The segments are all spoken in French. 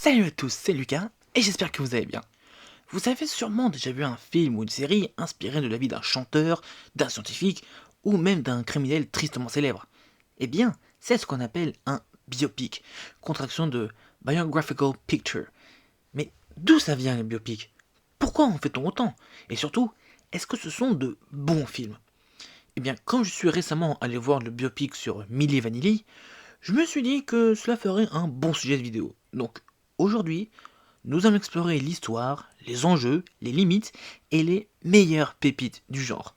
Salut à tous, c'est Lucas, et j'espère que vous allez bien. Vous avez sûrement déjà vu un film ou une série inspiré de la vie d'un chanteur, d'un scientifique, ou même d'un criminel tristement célèbre. Eh bien, c'est ce qu'on appelle un biopic, contraction de Biographical Picture. Mais d'où ça vient les biopics? Pourquoi en fait-on autant? Et surtout, est-ce que ce sont de bons films? Eh bien, quand je suis récemment allé voir le biopic sur Milli Vanilli, je me suis dit que cela ferait un bon sujet de vidéo. Donc, aujourd'hui, nous allons explorer l'histoire, les enjeux, les limites et les meilleures pépites du genre.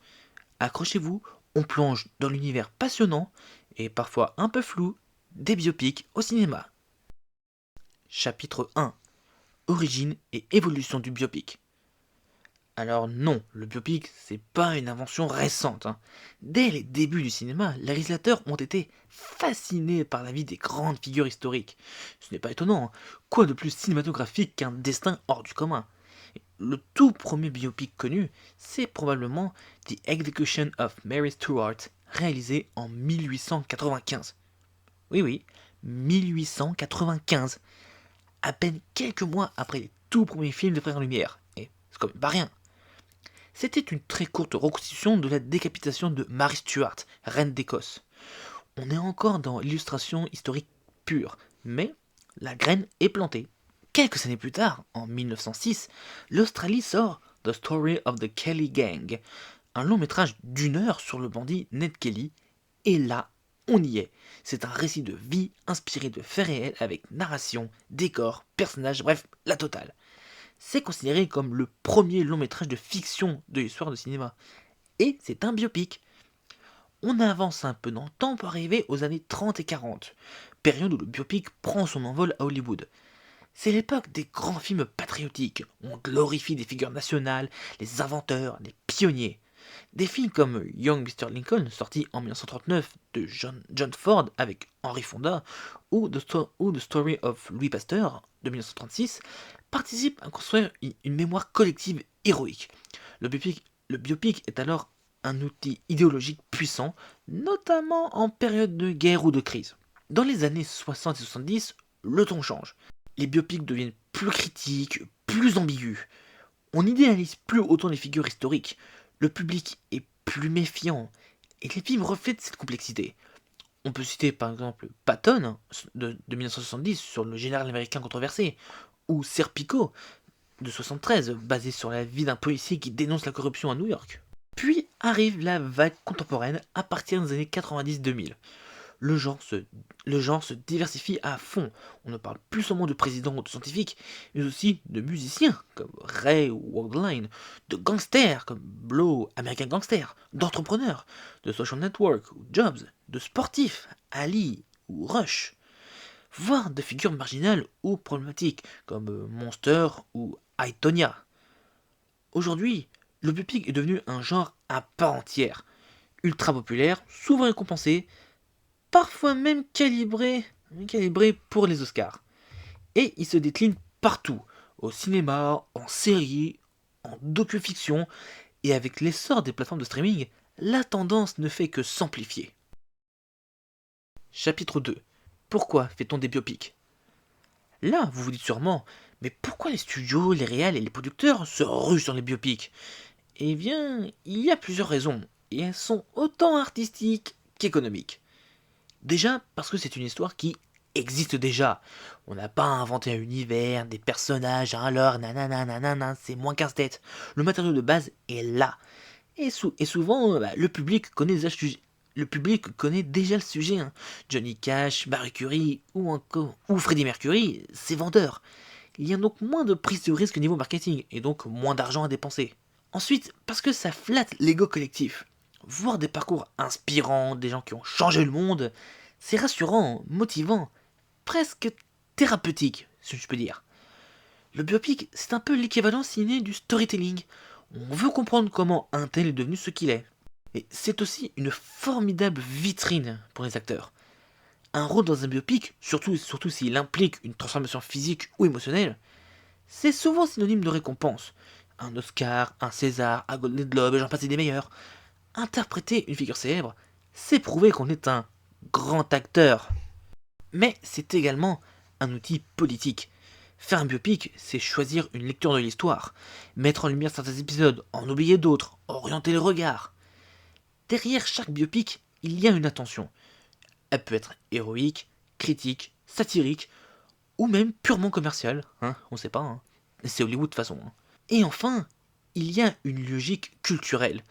Accrochez-vous, on plonge dans l'univers passionnant et parfois un peu flou des biopics au cinéma. Chapitre 1. Origine et évolution du biopic. Alors non, le biopic, c'est pas une invention récente, hein. Dès les débuts du cinéma, les réalisateurs ont été fascinés par la vie des grandes figures historiques. Ce n'est pas étonnant, hein. Quoi de plus cinématographique qu'un destin hors du commun? Le tout premier biopic connu, c'est probablement The Execution of Mary Stuart, réalisé en 1895. Oui, oui, 1895, à peine quelques mois après les tout premiers films des Frères Lumière. Et c'est quand même pas rien. C'était une très courte reconstitution de la décapitation de Mary Stuart, reine d'Écosse. On est encore dans l'illustration historique pure, mais la graine est plantée. Quelques années plus tard, en 1906, l'Australie sort The Story of the Kelly Gang, un long métrage d'une heure sur le bandit Ned Kelly, et là, on y est. C'est un récit de vie inspiré de faits réels avec narration, décor, personnages, bref, la totale. C'est considéré comme le premier long métrage de fiction de l'histoire du cinéma. Et c'est un biopic. On avance un peu dans le temps pour arriver aux années 30 et 40, période où le biopic prend son envol à Hollywood. C'est l'époque des grands films patriotiques. On glorifie des figures nationales, les inventeurs, les pionniers. Des films comme Young Mr. Lincoln, sorti en 1939 de John Ford avec Henry Fonda, ou The Story of Louis Pasteur de 1936, participent à construire une mémoire collective héroïque. Le biopic est alors un outil idéologique puissant, notamment en période de guerre ou de crise. Dans les années 60 et 70, le ton change. Les biopics deviennent plus critiques, plus ambigus. On n'idéalise plus autant les figures historiques. Le public est plus méfiant. Et les films reflètent cette complexité. On peut citer par exemple Patton de 1970 sur le général américain controversé, ou Serpico de 1973 basé sur la vie d'un policier qui dénonce la corruption à New York. Puis arrive la vague contemporaine à partir des années 90-2000. Le genre, se, le genre se diversifie à fond. On ne parle plus seulement de présidents ou de scientifiques, mais aussi de musiciens comme Ray ou Walk the Line, de gangsters comme Blow, American Gangster, d'entrepreneurs, de Social Network ou Jobs, de sportifs, Ali ou Rush, voire de figures marginales ou problématiques comme Monster ou I, Tonya. Aujourd'hui, le biopic est devenu un genre à part entière, ultra populaire, souvent récompensé, parfois même calibré pour les Oscars. Et il se décline partout, au cinéma, en série, en docu-fiction, et avec l'essor des plateformes de streaming, la tendance ne fait que s'amplifier. Chapitre 2. Pourquoi fait-on des biopics? Là, vous vous dites sûrement, mais pourquoi les studios, les réals et les producteurs se ruent sur les biopics? Eh bien, il y a plusieurs raisons, et elles sont autant artistiques qu'économiques. Déjà parce que c'est une histoire qui existe déjà. On n'a pas inventé un univers, des personnages, un lore, nanana, nanana, c'est moins casse-tête. Le matériau de base est là. Et souvent, le public connaît déjà le sujet. Le public connaît déjà le sujet, hein. Johnny Cash, Marie Curie ou Freddie Mercury, c'est vendeur. Il y a donc moins de prise de risque au niveau marketing et donc moins d'argent à dépenser. Ensuite, parce que ça flatte l'ego collectif. Voir des parcours inspirants, des gens qui ont changé le monde, c'est rassurant, motivant, presque thérapeutique, si je peux dire. Le biopic, c'est un peu l'équivalent ciné du storytelling. On veut comprendre comment un tel est devenu ce qu'il est. Et c'est aussi une formidable vitrine pour les acteurs. Un rôle dans un biopic, surtout s'il implique une transformation physique ou émotionnelle, c'est souvent synonyme de récompense. Un Oscar, un César, un Golden Globe, j'en passe des meilleurs. Interpréter une figure célèbre, c'est prouver qu'on est un grand acteur. Mais c'est également un outil politique. Faire un biopic, c'est choisir une lecture de l'histoire, mettre en lumière certains épisodes, en oublier d'autres, orienter le regard. Derrière chaque biopic, il y a une intention. Elle peut être héroïque, critique, satirique, ou même purement commerciale, hein, on sait pas, hein. C'est Hollywood de toute façon. Hein. Et enfin, il y a une logique culturelle.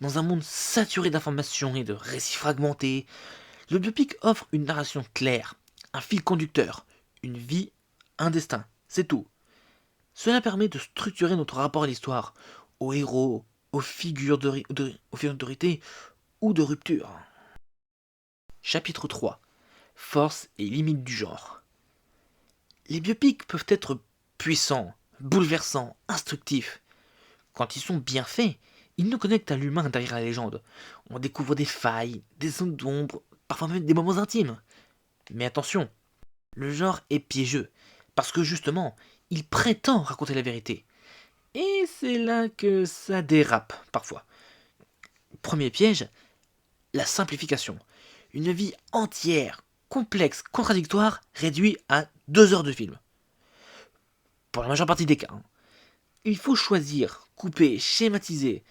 Dans un monde saturé d'informations et de récits fragmentés, le biopic offre une narration claire, un fil conducteur, une vie, un destin, c'est tout. Cela permet de structurer notre rapport à l'histoire, aux héros, aux figures d'autorité ou de rupture. Chapitre 3. Force et limites du genre. Les biopics peuvent être puissants, bouleversants, instructifs. Quand ils sont bien faits, ils nous connectent à l'humain derrière la légende. On découvre des failles, des zones d'ombre, parfois même des moments intimes. Mais attention, le genre est piégeux, parce que justement, il prétend raconter la vérité. Et c'est là que ça dérape, parfois. Premier piège, la simplification. Une vie entière, complexe, contradictoire, réduite à 2 heures de film. Pour la majeure partie des cas. Hein. Il faut choisir, couper, schématiser.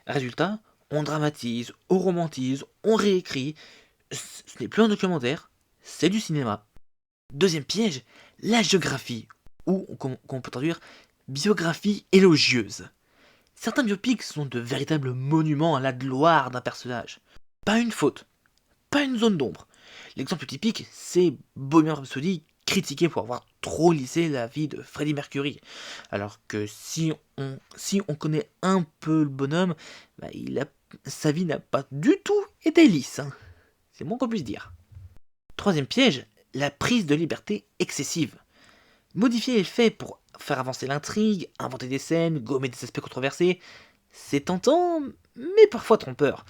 Résultat, on dramatise, on romantise, on réécrit. Ce n'est plus un documentaire, c'est du cinéma. Deuxième piège, la géographie, ou qu'on peut traduire biographie élogieuse. Certains biopics sont de véritables monuments à la gloire d'un personnage. Pas une faute, pas une zone d'ombre. L'exemple typique, c'est Bohemian Rhapsody, critiqué pour avoir trop lissé la vie de Freddie Mercury. Alors que si on connaît un peu le bonhomme, bah sa vie n'a pas du tout été lisse. Hein. C'est moins qu'on puisse dire. Troisième piège, la prise de liberté excessive. Modifier les faits pour faire avancer l'intrigue, inventer des scènes, gommer des aspects controversés, c'est tentant, mais parfois trompeur.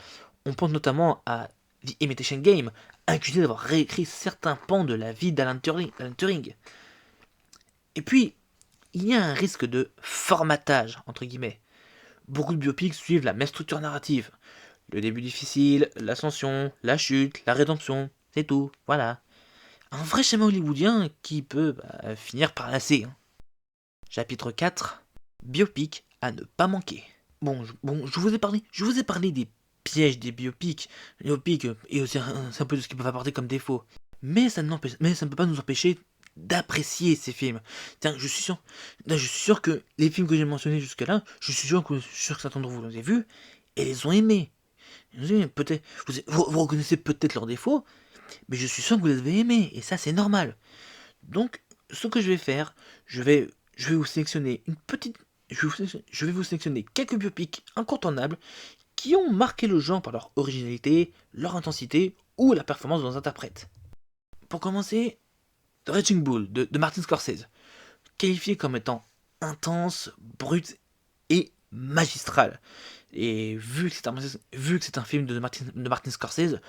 On pense notamment à The Imitation Game, accusé d'avoir réécrit certains pans de la vie d'Alan Turing. Et puis, il y a un risque de formatage, entre guillemets. Beaucoup de biopics suivent la même structure narrative. Le début difficile, l'ascension, la chute, la rédemption, c'est tout, voilà. Un vrai schéma hollywoodien qui peut finir par lasser. Hein. Chapitre 4. Biopic à ne pas manquer. Je vous ai parlé des pièges des biopics. Les biopics, et c'est un peu de ce qu'ils peuvent apporter comme défaut. Mais ça ne peut pas nous empêcher d'apprécier ces films. Tiens, je suis sûr que les films que j'ai mentionnés jusque-là, je suis sûr que certains d'entre vous les ont vus et les ont aimés. Peut-être, vous reconnaissez peut-être leurs défauts, mais je suis sûr que vous les avez aimés, et ça c'est normal. Donc, ce que je vais faire, je vais vous sélectionner je vais vous sélectionner quelques biopics incontournables qui ont marqué le genre par leur originalité, leur intensité ou la performance de leurs interprètes. Pour commencer, The Raging Bull de Martin Scorsese, qualifié comme étant intense, brut et magistral. Et vu que c'est un film de Martin Scorsese,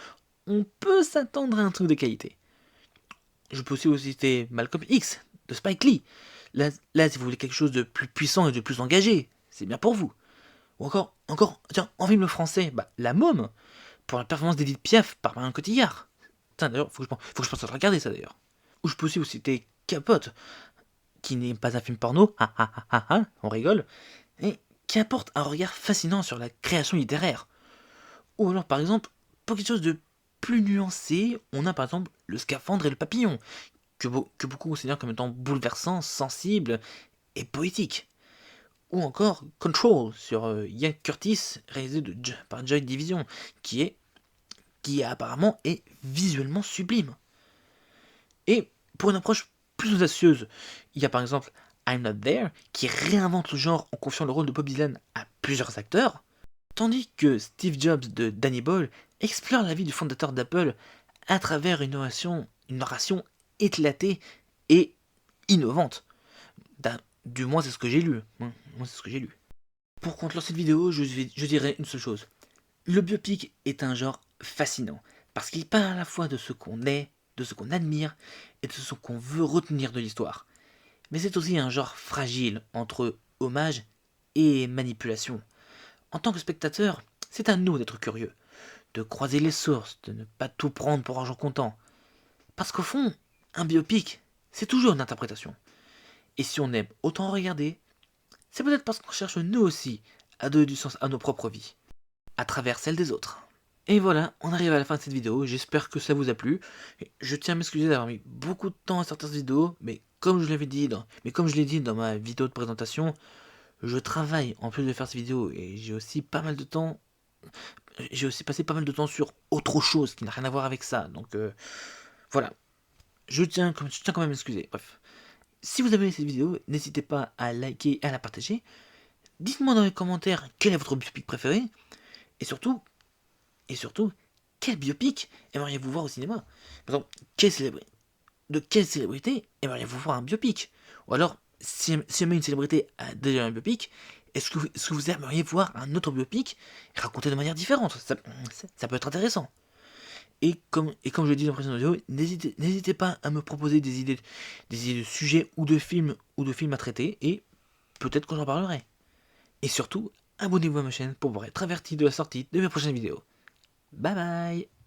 on peut s'attendre à un truc de qualité. Je peux aussi citer Malcolm X de Spike Lee. Là, si vous voulez quelque chose de plus puissant et de plus engagé, c'est bien pour vous. Ou tiens, en film français, La Môme, pour la performance d'Edith Piaf par Marion Cotillard. Tiens, d'ailleurs, faut que je pense à le regarder ça d'ailleurs. Ou je peux aussi vous citer Capote, qui n'est pas un film porno, on rigole, et qui apporte un regard fascinant sur la création littéraire. Ou alors, par exemple, pour quelque chose de plus nuancé, on a par exemple Le Scaphandre et le Papillon, que beaucoup considèrent comme étant bouleversant, sensible et poétique. Ou encore Control sur Ian Curtis, réalisé par Joy Division, qui apparemment est visuellement sublime. Et pour une approche plus audacieuse, il y a par exemple I'm Not There, qui réinvente le genre en confiant le rôle de Bob Dylan à plusieurs acteurs, tandis que Steve Jobs de Danny Boyle explore la vie du fondateur d'Apple à travers une narration éclatée et innovante. Du moins, c'est ce que j'ai lu. Pour conclure cette vidéo, je dirais une seule chose. Le biopic est un genre fascinant, parce qu'il parle à la fois de ce qu'on est, de ce qu'on admire, et de ce qu'on veut retenir de l'histoire. Mais c'est aussi un genre fragile, entre hommage et manipulation. En tant que spectateur, c'est à nous d'être curieux, de croiser les sources, de ne pas tout prendre pour argent comptant. Parce qu'au fond, un biopic, c'est toujours une interprétation. Et si on aime autant regarder, c'est peut-être parce qu'on cherche nous aussi à donner du sens à nos propres vies, à travers celles des autres. Et voilà, on arrive à la fin de cette vidéo, j'espère que ça vous a plu. Je tiens à m'excuser d'avoir mis beaucoup de temps à sortir cette vidéo, mais comme je l'ai dit dans ma vidéo de présentation, je travaille en plus de faire cette vidéo et j'ai aussi passé pas mal de temps sur autre chose qui n'a rien à voir avec ça. Donc voilà, je tiens quand même à m'excuser. Bref, si vous avez aimé cette vidéo, n'hésitez pas à liker et à la partager. Dites-moi dans les commentaires quel est votre biopic préféré et surtout, quel biopic aimeriez-vous voir au cinéma? Par exemple, de quelle célébrité aimeriez-vous voir un biopic? Ou alors, si jamais une célébrité a déjà un biopic, est-ce que vous aimeriez voir un autre biopic raconté de manière différente? Ça peut être intéressant. Et comme je l'ai dit dans la précédente vidéo, n'hésitez pas à me proposer des idées de sujets ou de films à traiter, et peut-être que j'en parlerai. Et surtout, abonnez-vous à ma chaîne pour être averti de la sortie de mes prochaines vidéos. Bye bye!